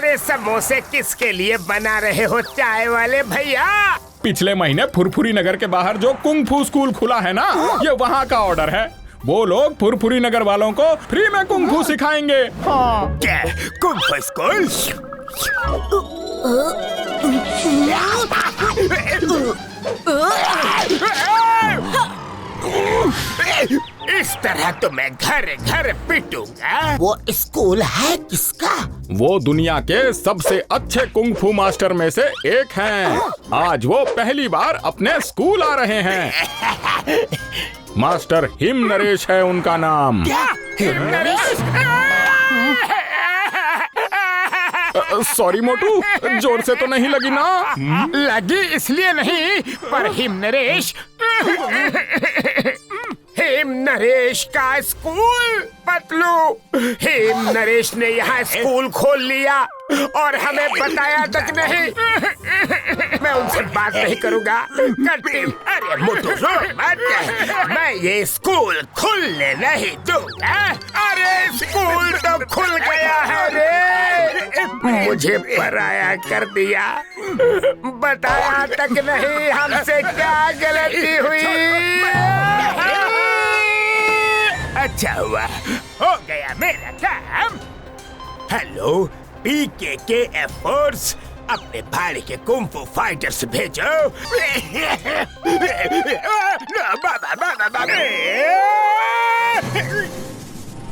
अरे समोसे किसके लिए बना रहे हो चाय वाले भैया? पिछले महीने फुरफुरी नगर के बाहर जो कुंग फू स्कूल खुला है ना, ये वहाँ का ऑर्डर है। वो लोग फुरफुरी नगर वालों को फ्री में कुंग फू सिखाएंगे। हाँ। क्या कुंग फू स्कूल? इस तरह तो मैं घर घर पिटूंगा। वो स्कूल है किसका? वो दुनिया के सबसे अच्छे कुंग फू मास्टर में से एक हैं। आज वो पहली बार अपने स्कूल आ रहे हैं। मास्टर हिम नरेश है उनका नाम। क्या? हिम नरेश? सॉरी मोटू, जोर से तो नहीं लगी ना? लगी इसलिए नहीं, पर हिम नरेश हेम नरेश का स्कूल पतलू। हेम नरेश ने यहाँ स्कूल खोल लिया और हमें बताया तक नहीं। मैं उनसे बात नहीं करूँगा। अरे मोटू मत, मैं ये स्कूल खुलने नहीं दूंगा। अरे स्कूल तो खुल गया है रे, मुझे पराया कर दिया। बताया तक नहीं हमसे क्या गलती हुई। अच्छा हुआ, हो गया मेरा काम। हेलो पीके एफर्ट्स, अपने भाई के कुंफू फाइटर्स भेजो।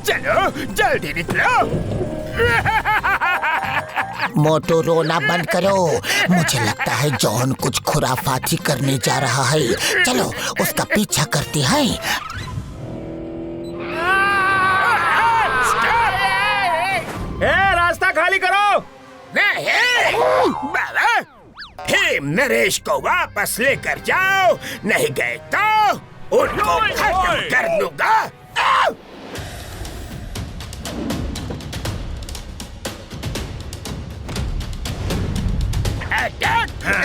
चलो जल्दी निकलो। मोटू रोना बंद करो। मुझे लगता है जॉन कुछ खुराफाती करने जा रहा है। चलो उसका पीछा करते हैं। रास्ता खाली करो। नहीं बाबा, हेम नरेश को वापस लेकर जाओ, नहीं गए तो उनको खत्म कर दूंगा।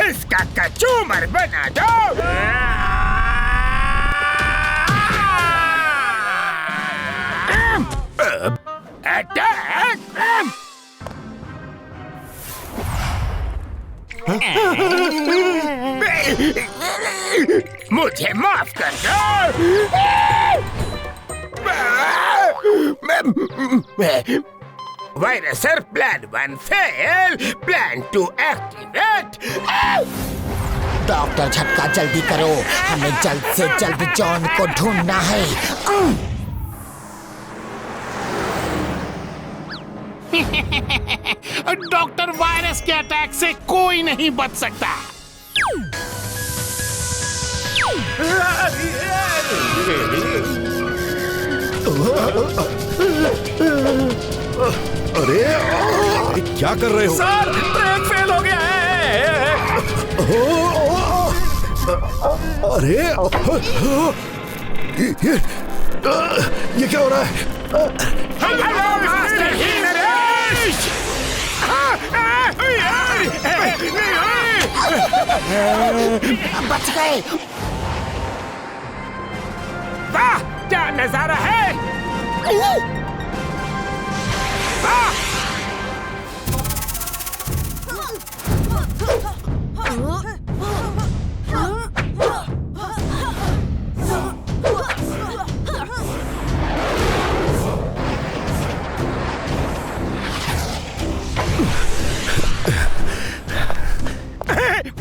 इसका कचूमर बना दो। मुझे माफ कर दो। वायरसर plan 1 fail, plan 2 activate. Doctor झटका जल्दी करो, हमें जल्द से जल्द जॉन को ढूंढना है। डॉक्टर वायरस के अटैक से कोई नहीं बच सकता। अरे क्या कर रहे हो? सर ब्रेक फेल हो गया है। अरे ये क्या हो रहा है? बच गए। वाह क्या नजारा है। वाह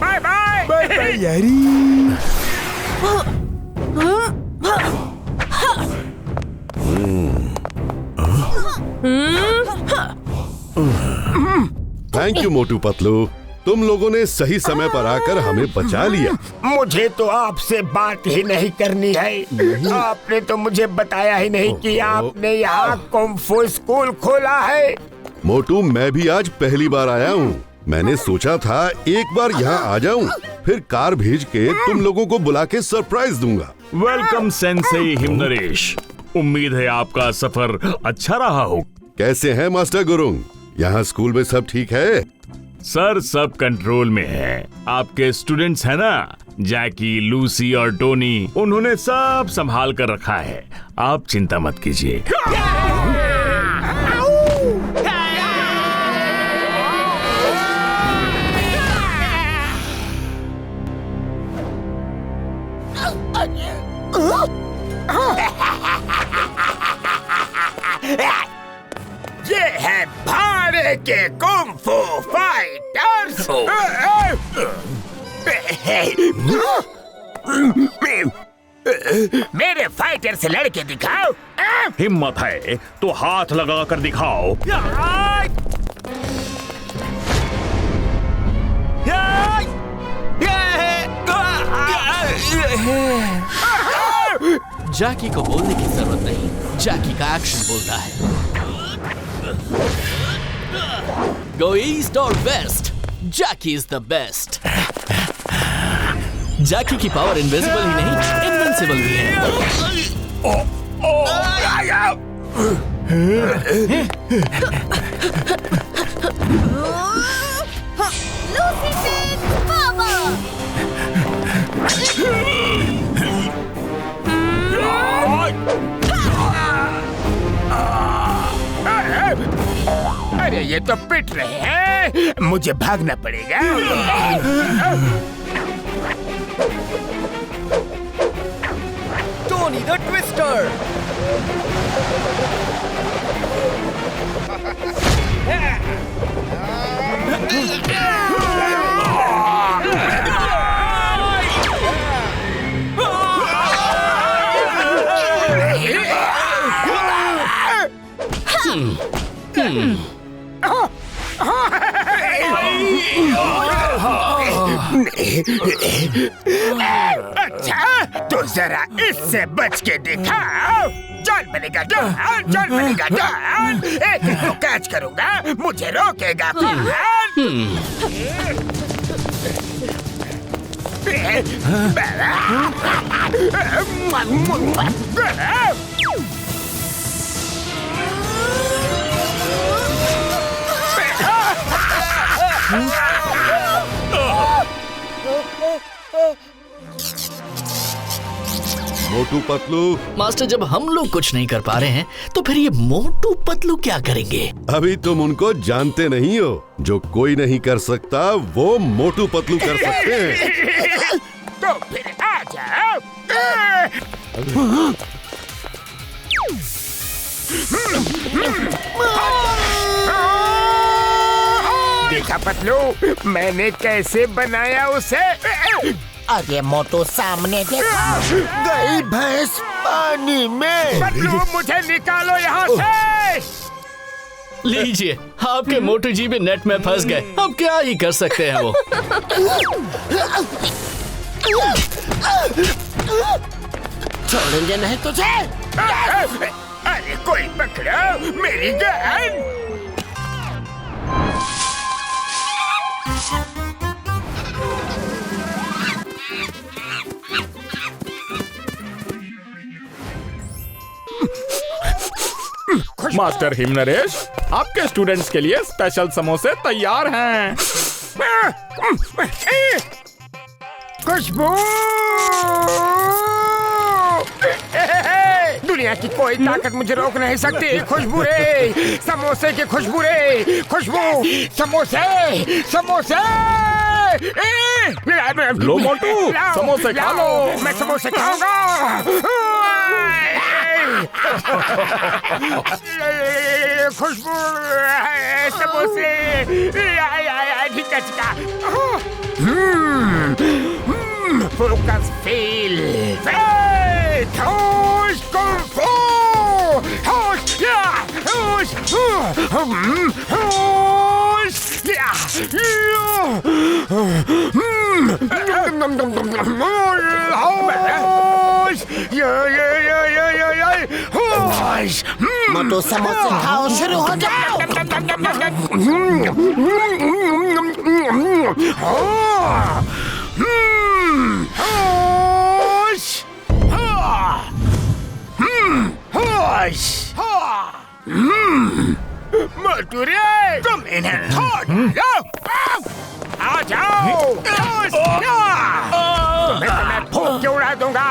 बाय बाय बाय बाय यारी। थैंक यू मोटू पतलू, तुम लोगों ने सही समय पर आकर हमें बचा लिया। मुझे तो आपसे बात ही नहीं करनी है। आपने तो मुझे बताया ही नहीं कि आपने यहाँ कुंफू स्कूल खोला है। मोटू मैं भी आज पहली बार आया हूँ। मैंने सोचा था एक बार यहाँ आ जाऊँ, फिर कार भेज के तुम लोगों को बुला के सरप्राइज दूंगा। Welcome Sensei him Naresh. उम्मीद है आपका सफर अच्छा रहा हो। कैसे हैं मास्टर गुरुंग? यहाँ स्कूल में सब ठीक है? सर सब कंट्रोल में है। आपके स्टूडेंट्स हैं ना, जैकी, लूसी और टोनी, उन्होंने सब संभाल कर रखा है। आप चिंता मत कीजिए। के कुंफू फाइटर्स। मेरे फाइटर से लड़के दिखाओ। हिम्मत है तो हाथ लगा कर दिखाओ। जैकी को बोलने की जरूरत नहीं, जैकी का एक्शन बोलता है। गो ईस्ट और west, Jackie is the best. Jackie की पावर इनविजिबल ही नहीं, इनविंसिबल भी है। अरे ये तो पिट रहे हैं, मुझे भागना पड़ेगा। Tony the twister. अच्छा, तो जरा इससे बच के दिखाओ। जान बनेगा जान, जान बनेगा जान। एक को कैच करूंगा, मुझे रोकेगा कौन? मोटू पतलू, मास्टर, जब हम लोग कुछ नहीं कर पा रहे हैं तो फिर ये मोटू पतलू क्या करेंगे? अभी तुम उनको जानते नहीं हो। जो कोई नहीं कर सकता वो मोटू पतलू कर सकते हैं। तो फिर आ जाओ। देखा पतलू, मैंने कैसे बनाया उसे। अरे मोटू, सामने देखो, गई भैंस पानी में। पतलू, मुझे निकालो यहाँ से। लीजिए, आपके मोटू जी भी नेट में फंस गए। अब क्या ही कर सकते हैं वो। छोड़ेंगे नहीं तुझे। अरे कोई पकड़ो मेरी गन। मास्टर हिम नरेश, आपके स्टूडेंट्स के लिए स्पेशल समोसे तैयार हैं। खुशबू, दुनिया की कोई ताकत मुझे रोक नहीं सकती। खुशबू रे, समोसे की खुशबू रे, खुशबू, समोसे, समोसे। लो मोटू, समोसे खा लो। मैं समोसे खाऊंगा। खुशबू, समोसे, चिका। Focus fail. होश कुंफू, होश, होश, होश। मोटू, समोसे खाओ, शुरू हो जाओ। मोटू रे, तुम इन्हें छोड़ लो। आ जाओ। तुम्हें तो मैं फूंक के उड़ा दूंगा।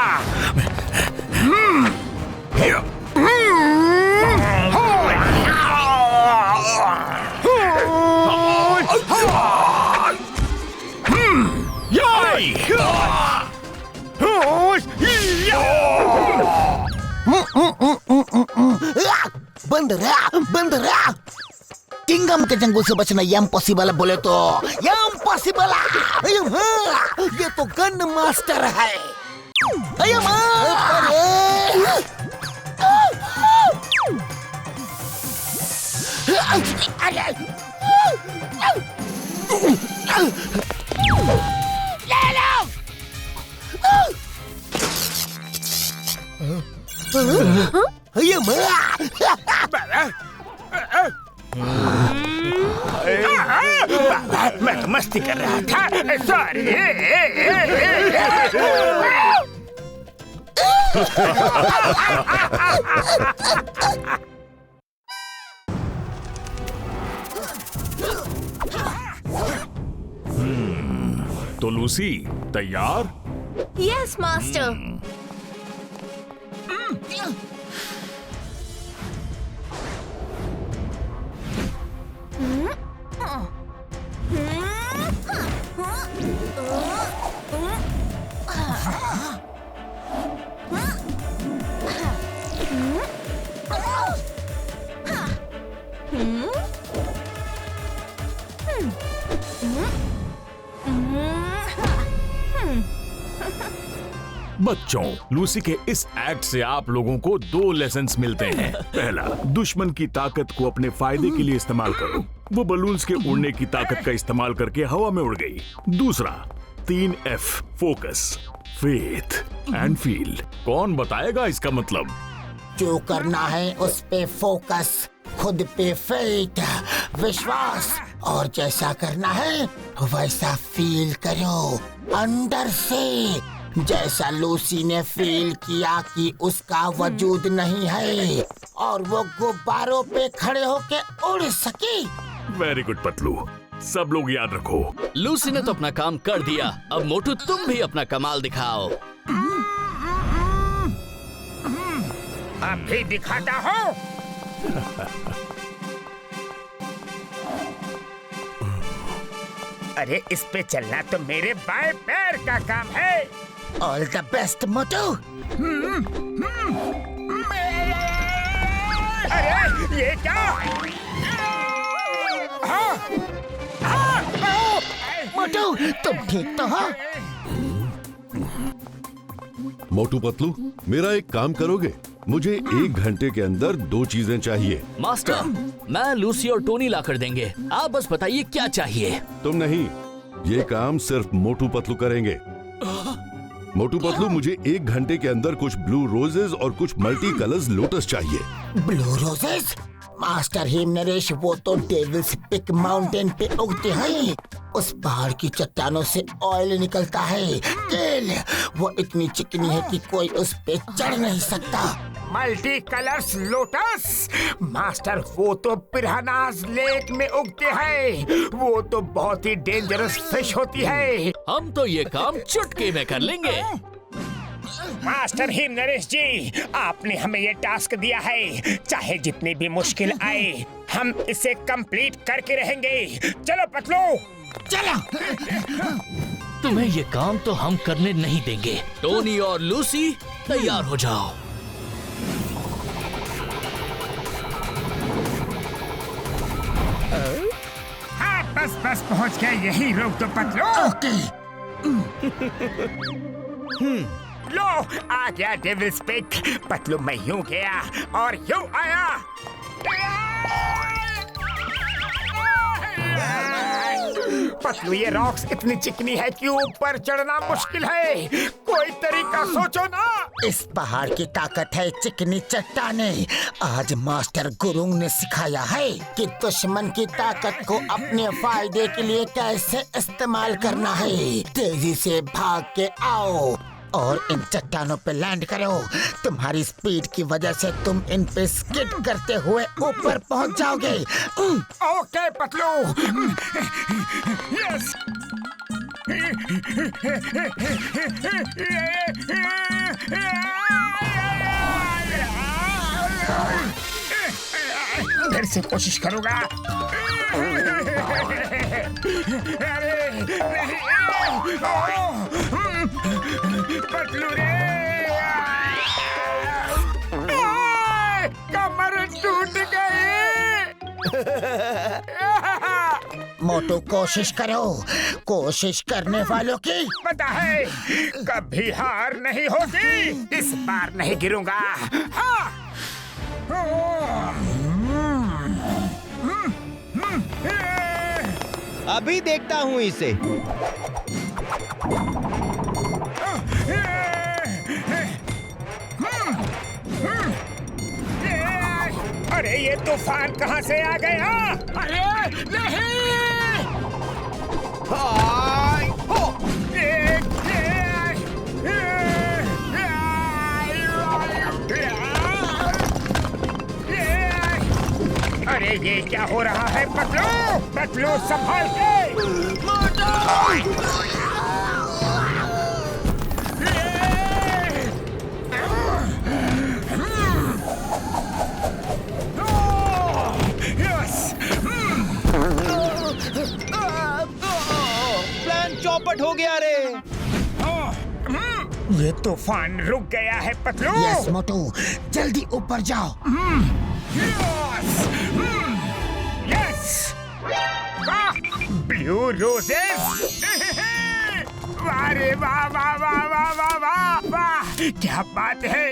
बंद रहा, बंद रहा। किंगडम के जंगल से बचना इम्पॉसिबल बोले तो इम्पॉसिबल। ये तो गन मास्टर है। मैं तो मस्ती कर रहा था। सॉरी। तो लूसी तैयार? Yes master. बच्चों, लूसी के इस एक्ट से आप लोगों को 2 लेसन्स मिलते हैं। पहला, दुश्मन की ताकत को अपने फायदे के लिए इस्तेमाल करो। वो बलून्स के उड़ने की ताकत का इस्तेमाल करके हवा में उड़ गई। दूसरा, 3F, focus, faith and feel. कौन बताएगा इसका मतलब? जो करना है उस पे फोकस, खुद पे फेथ, विश्वास, और जैसा करना है वैसा फील करो अंदर से। जैसा लूसी ने फील किया कि उसका वजूद नहीं है और वो गुब्बारों पे खड़े होके उड़ सकी। वेरी गुड पतलू, सब लोग याद रखो। लूसी ने तो अपना काम कर दिया, अब मोटू तुम भी अपना कमाल दिखाओ। अभी दिखाता हूँ। अरे इस पे चलना तो मेरे बाएं पैर का काम है। ऑल द बेस्ट मोटू। अरे ये क्या? मोटू तुम ठीक तो हो? मोटू पतलू, मेरा एक काम करोगे? मुझे 1 घंटे के अंदर 2 चीजें चाहिए। मास्टर, मैं लूसी और टोनी लाकर देंगे, आप बस बताइए क्या चाहिए। तुम नहीं, ये काम सिर्फ मोटू पतलू करेंगे। मोटू पतलू, मुझे 1 घंटे के अंदर कुछ ब्लू रोजेस और कुछ मल्टी कलर्स लोटस चाहिए। Blue roses? Master him Naresh, वो तो डेविल्स पिक माउंटेन पे उगते हैं। उस पहाड़ की चट्टानों से ऑयल निकलता है, तेल। वो इतनी चिकनी है कि कोई उस पे चढ़ नहीं सकता। Multi colours lotus? मास्टर, वो तो पिरानास लेक में उगते हैं। वो तो बहुत ही डेंजरस फिश होती है। हम तो ये काम चुटकी में कर लेंगे। मास्टर हिम नरेश जी, आपने हमें ये टास्क दिया है, चाहे जितनी भी मुश्किल आए हम इसे कंप्लीट करके रहेंगे। चलो पतलू, चलो। तुम्हें ये काम तो हम करने नहीं देंगे। टोनी और लूसी तैयार हो जाओ। हाँ बस बस पहुंच गए, यही रोक दो पतलू। ओके। लो आ गया डेविल्स पिक। पतलू, मैं यूं गया और यूं आया। पतलू, ये रॉक्स इतनी चिकनी है कि ऊपर चढ़ना मुश्किल है। कोई तरीका सोचो ना। इस पहाड़ की ताकत है चिकनी चट्टाने। आज मास्टर गुरुंग ने सिखाया है कि दुश्मन की ताकत को अपने फायदे के लिए कैसे इस्तेमाल करना है। तेजी से भाग के आओ और इन चट्टानों पे लैंड करो। तुम्हारी स्पीड की वजह से तुम इन पे स्किड करते हुए ऊपर पहुंच जाओगे। ओके पतलू। यस। फिर से कोशिश करूंगा। अरे नहीं। पतलू रे, कमर टूट गई। मोटू कोशिश करो, कोशिश करने वालों की पता है कभी हार नहीं होती। इस बार नहीं गिरूंगा। हाँ। अभी देखता हूँ इसे। अरे ये तूफान कहाँ से आ गया? अरे नहीं! अरे ये क्या हो रहा है? पतलू, पतलू संभाल के! प्लान चौपट हो गया रे। ये तूफान रुक गया है पतलू। यस मोटू, जल्दी ऊपर जाओ। Yes, blue roses. वाह रे वाह वाह वाह वाह वाह वाह वाह, क्या बात है,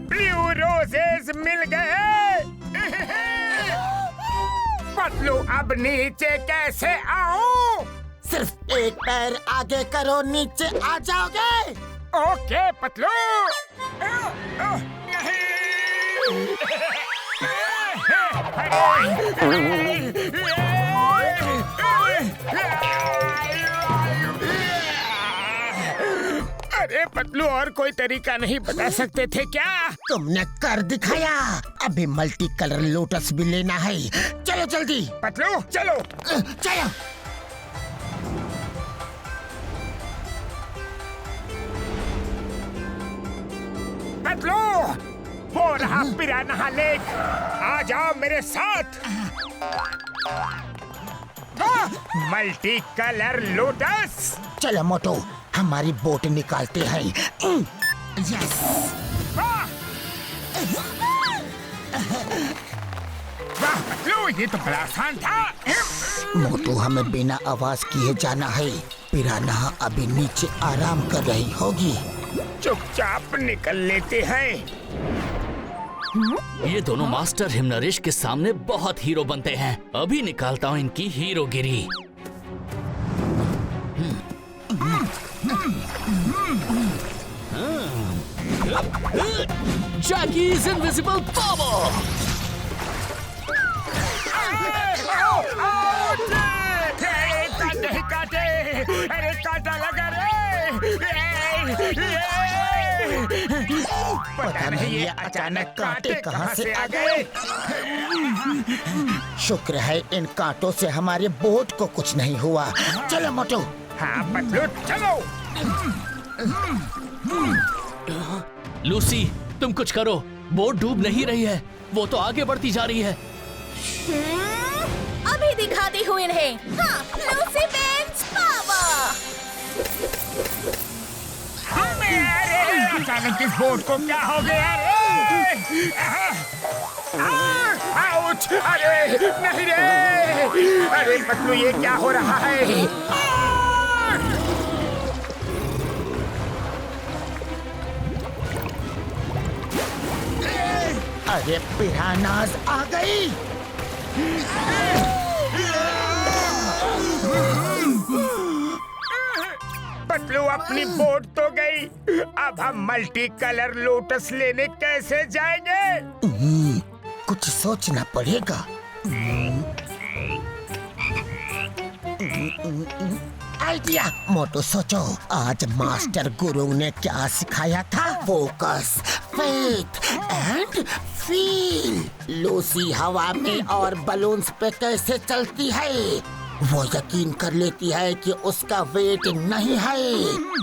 ब्लू रोजेस मिल गए। पतलू अब नीचे कैसे आऊं? सिर्फ एक पैर आगे करो, नीचे आ जाओगे। ओके पतलू। अरे पतलू, और कोई तरीका नहीं बता सकते थे क्या? तुमने कर दिखाया। अभी मल्टी कलर लोटस भी लेना है। चलो जल्दी। पतलू चलो। चलो। पतलू, वो रहा पिरान्हा लेक, आ जाओ मेरे साथ। Multi colour lotus. चलो मोटू, हमारी बोट निकालते हैं। यस। वाह पतलू, ये तो बड़ा आसान था। मोटू, हमें बिना आवाज किए जाना है। पिरान्हा अभी नीचे आराम कर रही होगी। चुपचाप निकल लेते हैं। ये दोनों मास्टर हिमनरेश के सामने बहुत हीरो बनते हैं। अभी निकालता हूँ इनकी हीरोगिरी। जैकी's इनविजिबल पावर। काटे, अरे काटा लगा रे। पता नहीं ये अचानक कांटे कहाँ से आ गए। शुक्र है इन कांटों से हमारे बोट को कुछ नहीं हुआ। चलो मोटू। हाँ पतलू चलो। लूसी, तुम कुछ करो। बोट डूब नहीं रही है, वो तो आगे बढ़ती जा रही है। अभी दिखाती हूँ इन्हें। हाँ, लूसी बेंच पावर। अचानक इस बोट को क्या हो गया रे? आउच! अरे नहीं रे! अरे पतलू, ये क्या हो रहा है? अरे पिरानाज आ गई। पतलू, अपनी बोट तो गई। अब हम मल्टी कलर लोटस लेने कैसे जाएंगे? कुछ सोचना पड़ेगा। आइडिया। मोटू सोचो, आज मास्टर गुरु ने क्या सिखाया था? Focus, faith and feel. Lucy हवा में और बलून्स पे कैसे चलती है? वो यकीन कर लेती है कि उसका वेट नहीं है।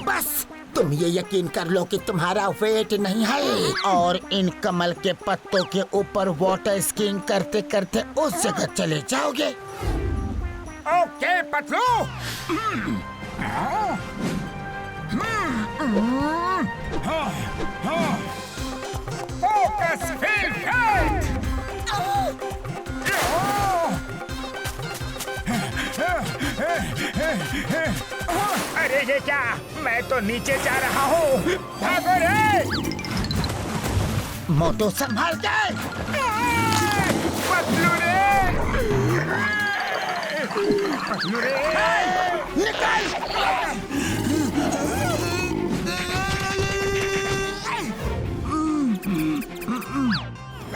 बस तुम ये यकीन कर लो कि तुम्हारा वेट नहीं है, और इन कमल के पत्तों के ऊपर वाटर स्कीइंग करते करते उस जगह चले जाओगे। Okay Patlu. Focus, feel, faith. देखेंगे क्या? मैं तो नीचे जा रहा हूँ। भागो रे! मोटू संभाल के! पतलू रे! पतलू रे! निकल!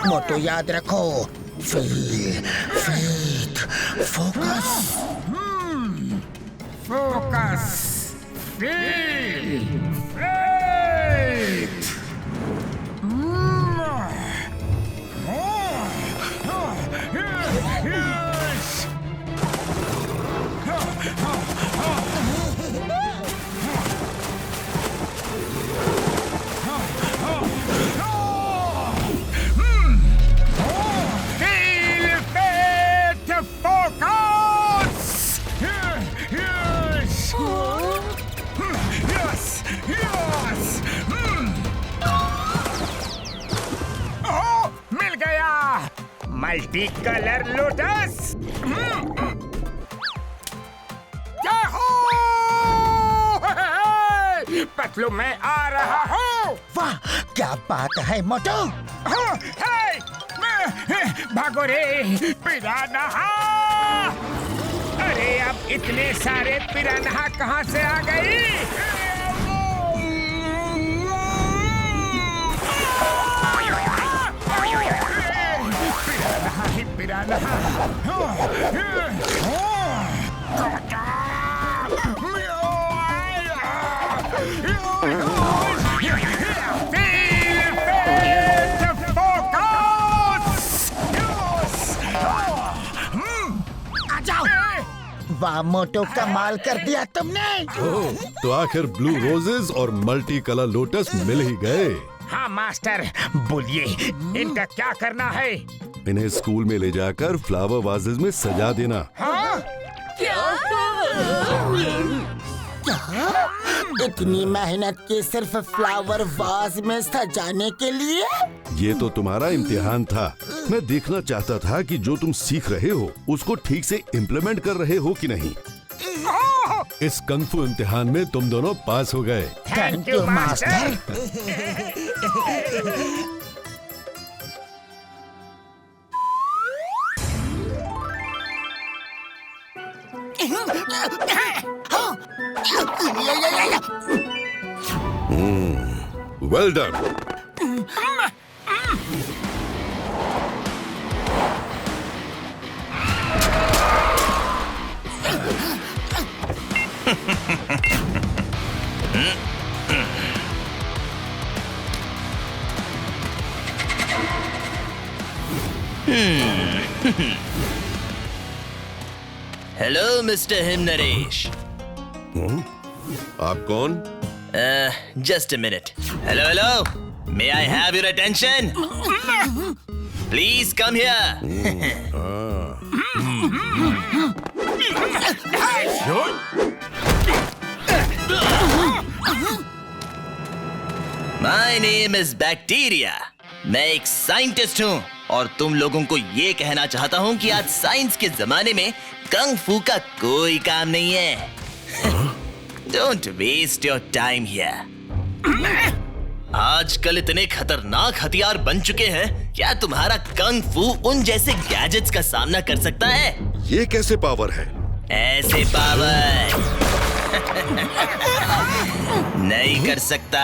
मोटू याद रखो, faith, focus. Focus, faith. Multi colour lotus. क्या हो? पतलू मैं आ रहा हूँ। वाह, क्या बात है मोटू! भागो रे पिरान्हा! अरे अब इतने सारे पिरान्हा कहाँ से आ गई? पिरान्हा! आ जाओ! वाह मोटू, कमाल कर दिया तुमने! तो आखिर ब्लू रोजेस और मल्टी कलर लोटस मिल ही गए। हाँ मास्टर, बोलिए इनका क्या करना है? इन्हें स्कूल में ले जाकर फ्लावर वाजेस में सजा देना। हाँ? क्या? इतनी मेहनत की सिर्फ फ्लावर वाज में सजाने के लिए? ये तो तुम्हारा इम्तिहान था। मैं देखना चाहता था कि जो तुम सीख रहे हो उसको ठीक से इम्प्लीमेंट कर रहे हो कि नहीं। इस कंग फू इम्तिहान में तुम दोनों पास हो गए। Thank you master. Well done. Hello mister him Naresh. आप कौन? Just a minute. Hello hello, may I have your attention? Please come here. My name is bacteria. मैं एक साइंटिस्ट हूँ और तुम लोगों को ये कहना चाहता हूँ कि आज साइंस के जमाने में कंग फू का कोई काम नहीं है। Don't waste your time here. आजकल इतने खतरनाक हथियार बन चुके हैं, क्या तुम्हारा कंग फू उन जैसे गैजेट्स का सामना कर सकता है? ये कैसे पावर है? ऐसे पावर नहीं कर सकता।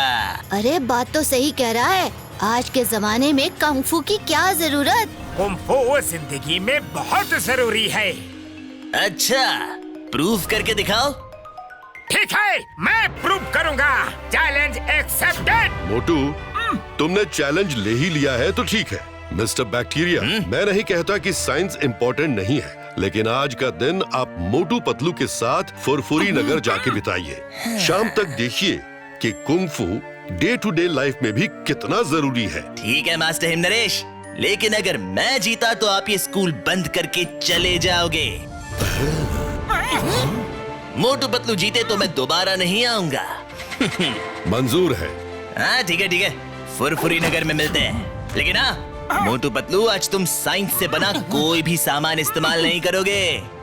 अरे बात तो सही कह रहा है। आज के जमाने में कंग फू की क्या जरूरत? कुंग फू जिंदगी में बहुत जरूरी है। अच्छा, प्रूफ करके दिखाओ। ठीक है, मैं प्रूव करूंगा। Challenge accepted. मोटू, तुमने चैलेंज ले ही लिया है तो ठीक है। मिस्टर बैक्टीरिया, मैं नहीं कहता कि साइंस इम्पोर्टेंट नहीं है, लेकिन आज का दिन आप मोटू पतलू के साथ फुरफुरी नगर जाके बिताइए। शाम तक देखिए कि कुंग फू डे टू डे लाइफ में भी कितना जरूरी है। ठीक है मास्टर हिम नरेश, लेकिन अगर मैं जीता तो आप ये स्कूल बंद करके चले जाओगे। मोटू पतलू जीते तो मैं दोबारा नहीं आऊंगा। मंजूर है। हाँ ठीक है, फुरफुरी नगर में मिलते हैं। लेकिन हाँ मोटू पतलू, आज तुम साइंस से बना कोई भी सामान इस्तेमाल नहीं करोगे।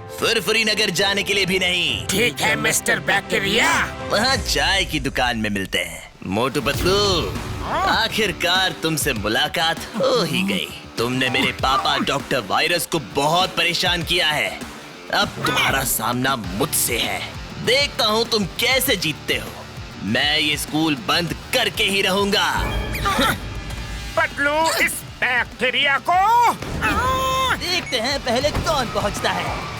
फुरफुरी नगर जाने के लिए भी नहीं। ठीक है मिस्टर बैक्टीरिया। वहाँ चाय की दुकान में मिलते हैं। मोटू पतलू, आखिरकार तुमसे मुलाकात हो ही गई। तुमने मेरे पापा डॉक्टर वायरस को बहुत परेशान किया है। अब तुम्हारा सामना मुझसे है। देखता हूँ तुम कैसे जीतते हो। मैं ये स्कूल बंद करके ही रहूंगा। पतलू, इस बैक्टीरिया को देखते हैं पहले कौन पहुंचता है।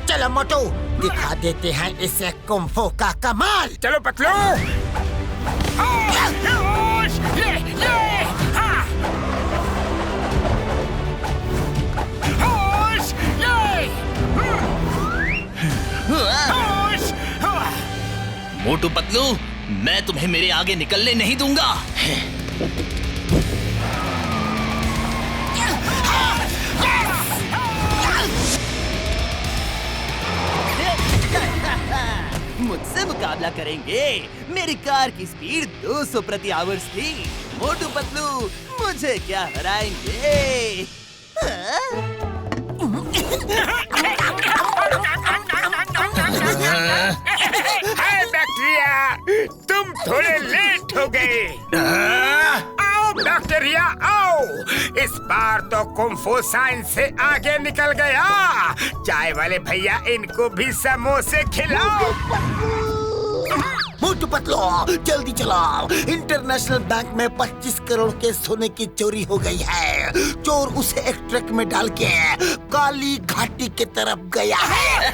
चलो मोटू, दिखा देते हैं इसे कुंफू का कमाल। चलो पतलू। मोटू पतलू, मैं तुम्हें मेरे आगे निकलने नहीं दूंगा। मुझसे मुकाबला करेंगे। मेरी कार की स्पीड 200 प्रति आवर्स थी। मोटू पतलू मुझे क्या हराएंगे? हाय बैक्टीरिया, तुम थोड़े लेट हो गए। आओ बैक्टीरिया आओ। इस बार तो कुंफू साइंस से आगे निकल गया। चाय वाले भैया, इनको भी समोसे खिलाओ। मोटू पतलू, जल्दी चलाओ। इंटरनेशनल बैंक में 25 करोड़ के सोने की चोरी हो गई है। चोर उसे एक ट्रक में डाल के काली घाटी की तरफ गया है।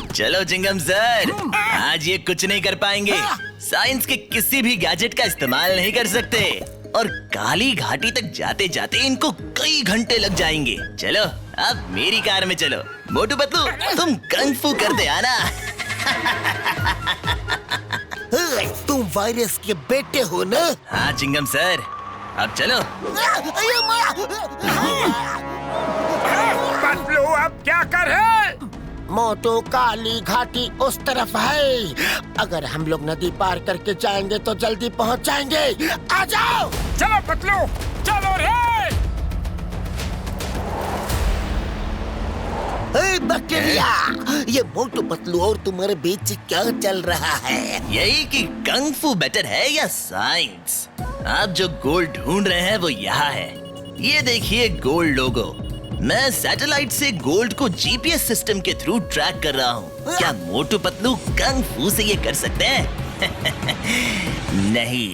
चलो चिंगम सर, आज ये कुछ नहीं कर पाएंगे। साइंस के किसी भी गैजेट का इस्तेमाल नहीं कर सकते और काली घाटी तक जाते जाते इनको कई घंटे लग जाएंगे। चलो अब मेरी कार में चलो। मोटू पतलू, तुम कंग फू कर दे आना। तुम वायरस के बेटे हो ना? हाँ चिंगम सर, अब चलो। पतलू, अब क्या करें? मोटू, काली घाटी उस तरफ है। अगर हम लोग नदी पार करके जाएंगे तो जल्दी पहुंच जाएंगे। आ जाओ। चलो पतलू, चलो रे। बैक्टीरिया, ये मोटू पतलू और तुम्हारे बीच क्या चल रहा है? यही कि कंग फू बेटर है या साइंस। आप जो गोल्ड ढूंढ रहे हैं वो यहाँ है। ये देखिए गोल्ड लोगो। मैं सैटेलाइट से गोल्ड को जीपीएस सिस्टम के थ्रू ट्रैक कर रहा हूँ। क्या मोटू पतलू कंग फू से ये कर सकते हैं? नहीं।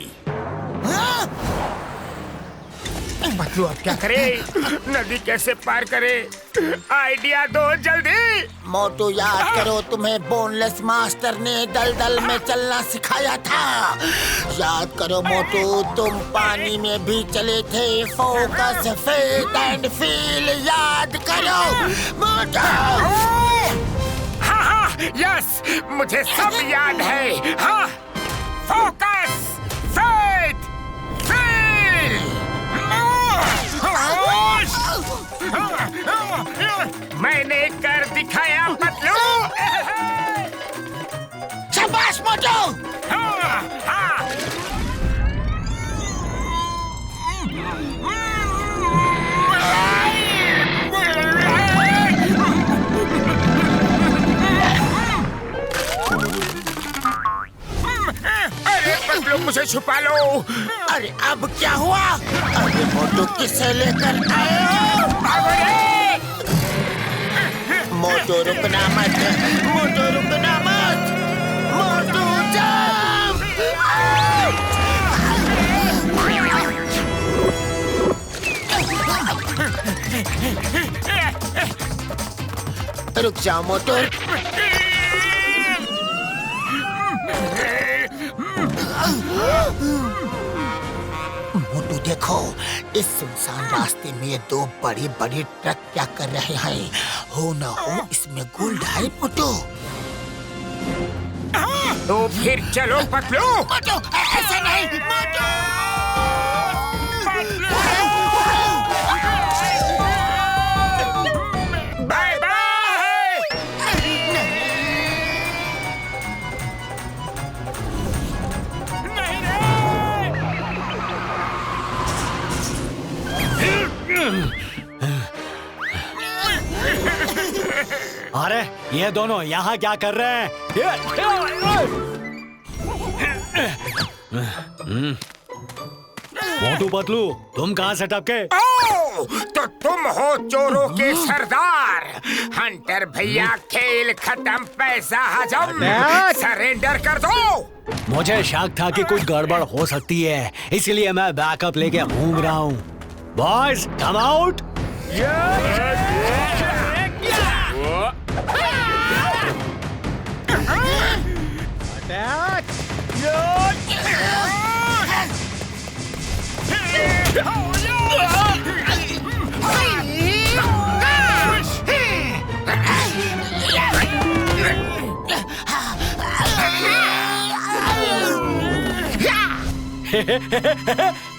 पतलू, अब क्या करे? नदी कैसे पार करे? आइडिया दो जल्दी। मोटू, याद करो तुम्हें बोनलेस मास्टर ने दलदल में चलना सिखाया था। याद करो मोटू, तुम पानी में भी चले थे। फोकस, फेथ एंड फील याद करो मोटू। हाँ हाँ, यस, मुझे सब याद है। हाँ, फोकस, फेथ, फील। मैंने कर दिखाया पतलू। शाबाश मोटू। अरे पतलू, मुझे छुपा लो। अरे अब क्या हुआ? अरे मोटू, किसे लेकर आए हो? मोटू रुकना मत, मोटू रुकना मत, मोटू जंप! रुक जाओ मोटू। मोटू देखो, इस सुनसान रास्ते में ये दो बड़ी बड़ी ट्रक क्या कर रहे हैं? हो ना हो इसमें गोल्ड है मोटू। तो फिर चलो पतलू। मोटू, ऐसा नहीं मोटू। Bye bye. अरे ये दोनों यहाँ क्या कर रहे हैं? मोटू पतलू, तुम कहाँ से टपके? तो तुम हो चोरों के सरदार। हंटर भैया, खेल खत्म, पैसा हजम, सरेंडर कर दो। मुझे शक था कि कुछ गड़बड़ हो सकती है, इसलिए मैं बैकअप लेके घूम रहा हूँ। Boys, come out.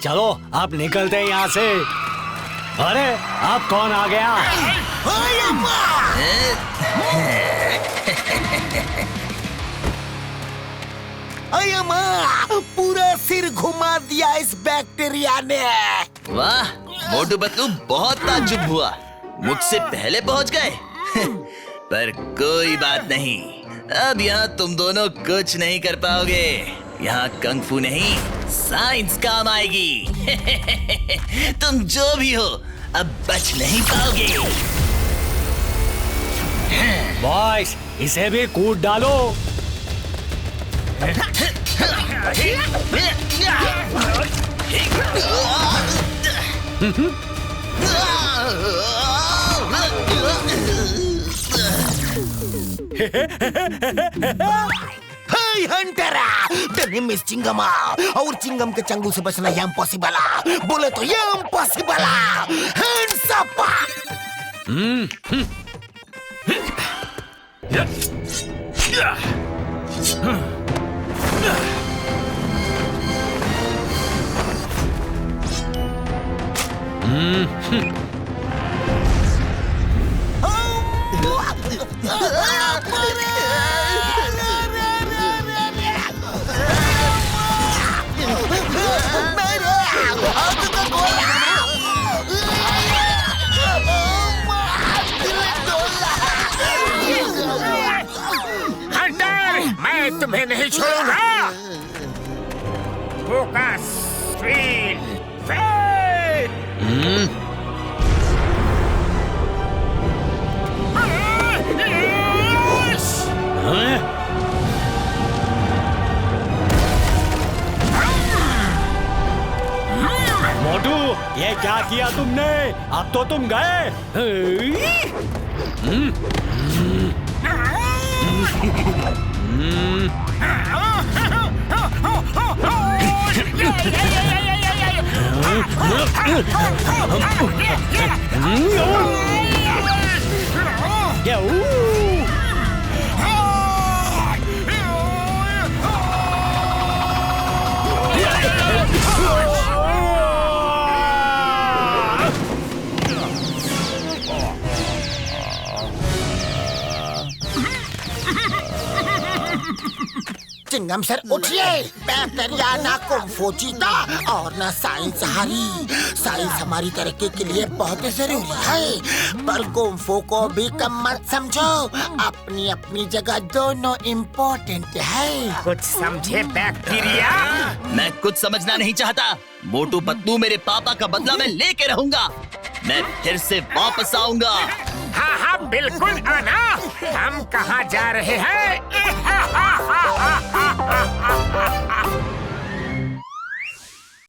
चलो अब निकलते हैं यहाँ से। अरे अब कौन आ गया? अये माँ, पूरा सिर घुमा दिया इस बैक्टीरिया ने। वाह मोटू पतलू, बहुत ताज्जुब हुआ। मुझसे पहले पहुंच गए। पर कोई बात नहीं, अब यहाँ तुम दोनों कुछ नहीं कर पाओगे। यहाँ कंग फू नहीं, साइंस काम आएगी। तुम जो भी हो, अब बच नहीं पाओगे। बॉयज, इसे भी कूद डालो। हाय हंटरा, मिस चिंगमा और चिंगम के चंगू से बचना ये इम्पॉसिबल। बोले तो ये इम्पॉसिबल। Hands up. हंटर, मैं तुम्हें नहीं छोड़ूंगा। Focus, feel, faith. मोटू, ये क्या किया तुमने? अब तो तुम गए। चिंगम सर उठिए। बैक्टीरिया ना कुंग-फू जीता और ना साइंस हारी। साइंस हमारी तरक्की के लिए बहुत जरूरी है, पर कुंग-फू को भी कम मत समझो। अपनी अपनी जगह दोनों इम्पोर्टेंट है। कुछ समझे बैक्टीरिया? मैं कुछ समझना नहीं चाहता। मोटू पतलू मेरे पापा का बदला मैं लेके रहूंगा। मैं फिर से वापस आऊंगा। हाँ हाँ बिल्कुल आना। हम कहाँ जा रहे हैं?